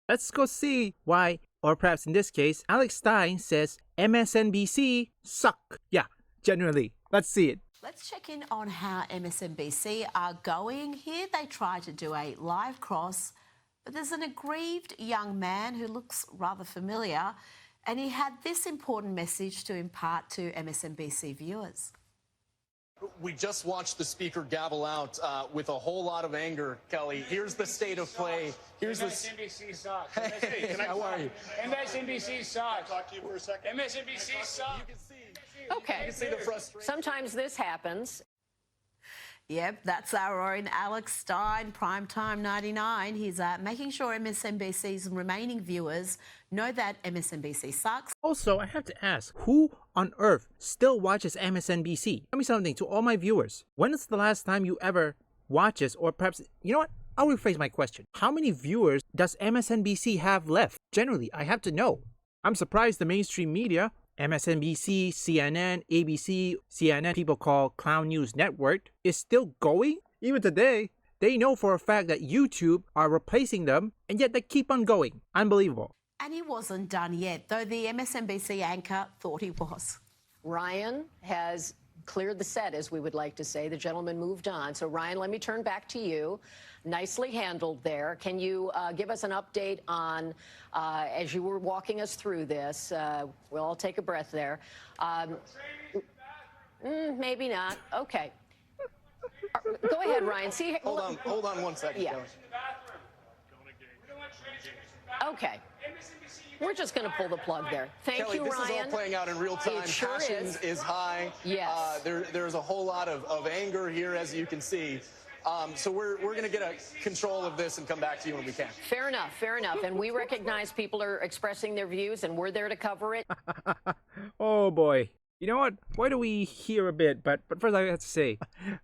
Let's go see why, or perhaps in this case, Alex Stein says MSNBC suck. Yeah, generally. Let's see it. Let's check in on how MSNBC are going. Here they try to do a live cross, but there's an aggrieved young man who looks rather familiar, and he had this important message to impart to MSNBC viewers. We just watched the speaker gavel out with a whole lot of anger, Kelly. Here's the state of play. Here's MSNBC sucks. Hey, how are you? MSNBC sucks. Talk to you for a second. MSNBC sucks. You can see. Okay. You can see the frustration. Sometimes this happens. Yep, that's our own Alex Stein, Primetime 99. He's making sure MSNBC's remaining viewers know that MSNBC sucks. Also, I have to ask, who on earth still watches MSNBC? Tell me something to all my viewers. When is the last time you ever watches, or perhaps, you know what? I'll rephrase my question. How many viewers does MSNBC have left? Generally, I have to know. I'm surprised the mainstream media, MSNBC, CNN, ABC, CNN people call Clown News Network, is still going? Even today, they know for a fact that YouTube are replacing them, and yet they keep on going. Unbelievable. And he wasn't done yet, though the MSNBC anchor thought he was. Ryan has cleared the set, as we would like to say. The gentleman moved on. So, Ryan, let me turn back to you. Nicely handled there. Can you give us an update on, as you were walking us through this, we'll all take a breath there. Maybe not. Okay. Go ahead, Ryan. See, Hold on 1 second. Yeah. Kelly. Okay. We're just going to pull the plug there. Thank Kelly, you, this Ryan. is all playing out in real time. It sure Passion is. high. Yes. There's a whole lot of anger here, as you can see. So we're going to get a control of this and come back to you when we can. Fair enough, fair enough. And we recognize people are expressing their views, and we're there to cover it. Oh boy. You know what? Why do we hear a bit? But first I have to say,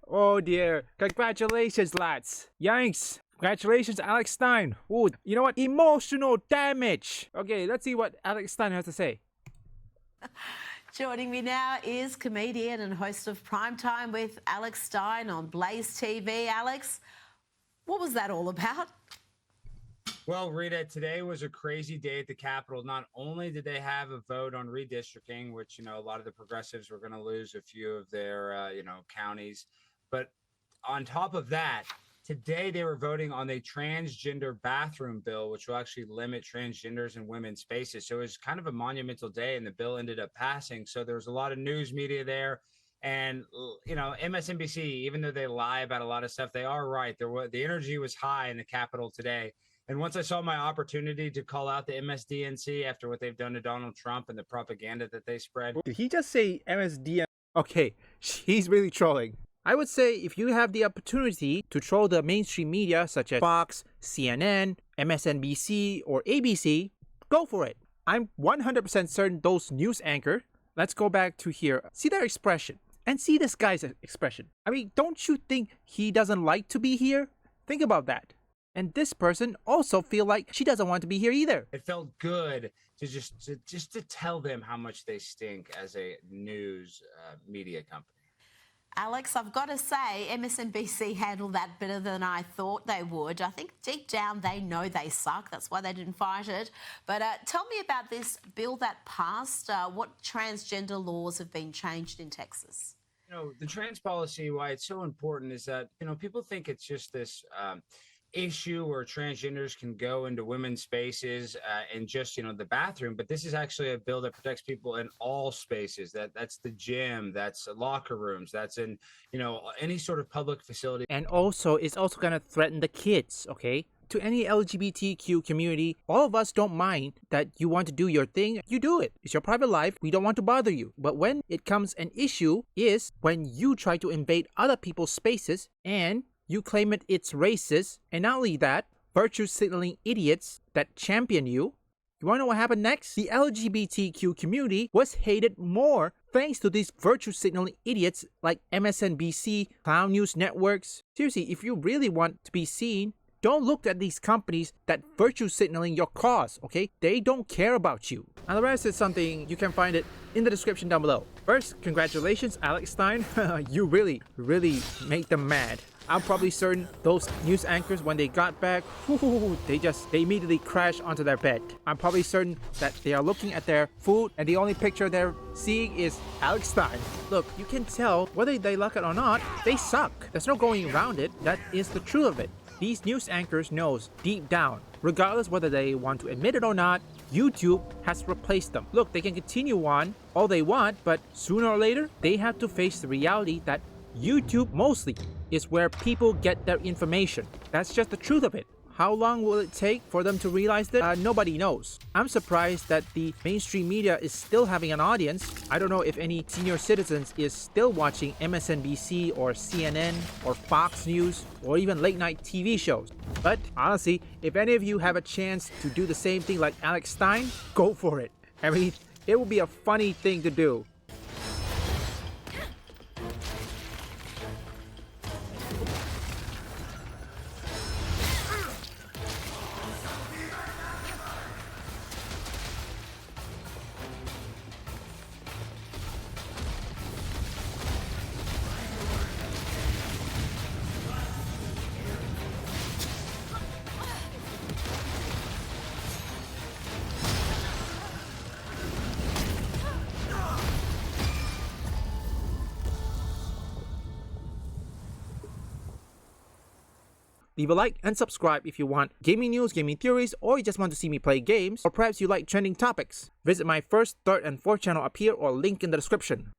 oh dear, congratulations lads. Yanks. Congratulations, Alex Stein. Ooh, you know what? Emotional damage. Okay, let's see what Alex Stein has to say. Joining me now is comedian and host of Primetime with Alex Stein on Blaze TV. Alex, what was that all about? Well, Rita, today was a crazy day at the Capitol. Not only did they have a vote on redistricting, which, a lot of the progressives were going to lose a few of their, counties, but on top of that, today they were voting on a transgender bathroom bill, which will actually limit transgenders in women's spaces. So it was kind of a monumental day, and the bill ended up passing. So there was a lot of news media there. And, MSNBC, even though they lie about a lot of stuff, they are right. The energy was high in the Capitol today. And once I saw my opportunity to call out the MSDNC after what they've done to Donald Trump and the propaganda that they spread. Did he just say MSDN? Okay, he's really trolling. I would say if you have the opportunity to troll the mainstream media such as Fox, CNN, MSNBC, or ABC, go for it. I'm 100% certain those news anchors, let's go back to here, see their expression and see this guy's expression. I mean, don't you think he doesn't like to be here? Think about that. And this person also feel like she doesn't want to be here either. It felt good to just to tell them how much they stink as a news media company. Alex, I've got to say, MSNBC handled that better than I thought they would. I think deep down they know they suck. That's why they didn't fight it. But tell me about this bill that passed. What transgender laws have been changed in Texas? The trans policy, why it's so important is that, people think it's just this issue where transgenders can go into women's spaces and just the bathroom, but this is actually a bill that protects people in all spaces. That's the gym, that's locker rooms, that's in any sort of public facility. And also it's also gonna threaten the kids. Okay, to any LGBTQ community, all of us don't mind that you want to do your thing. You do it. It's your private life. We don't want to bother you. But when it comes an issue is when you try to invade other people's spaces and you claim it's racist, and not only that, virtue signaling idiots that champion you. You wanna know what happened next? The LGBTQ community was hated more thanks to these virtue signaling idiots like MSNBC, Clown News Networks. Seriously, if you really want to be seen, don't look at these companies that virtue signaling your cause, okay? They don't care about you. Now the rest is something, you can find it in the description down below. First, congratulations, Alex Stein. You really made them mad. I'm probably certain those news anchors, when they got back, they immediately crashed onto their bed. I'm probably certain that they are looking at their food and the only picture they're seeing is Alex Stein. Look, you can tell whether they like it or not, they suck. There's no going around it. That is the truth of it. These news anchors knows deep down, regardless whether they want to admit it or not, YouTube has replaced them. Look, they can continue on all they want, but sooner or later, they have to face the reality that YouTube mostly is where people get their information. That's just the truth of it. How long will it take for them to realize that? Nobody knows. I'm surprised that the mainstream media is still having an audience. I don't know if any senior citizens is still watching MSNBC or CNN or Fox News or even late night TV shows. But honestly, if any of you have a chance to do the same thing like Alex Stein, go for it. I mean, it would be a funny thing to do. Leave a like and subscribe if you want gaming news, gaming theories, or you just want to see me play games, or perhaps you like trending topics. Visit my first, third, and fourth channel up here or link in the description.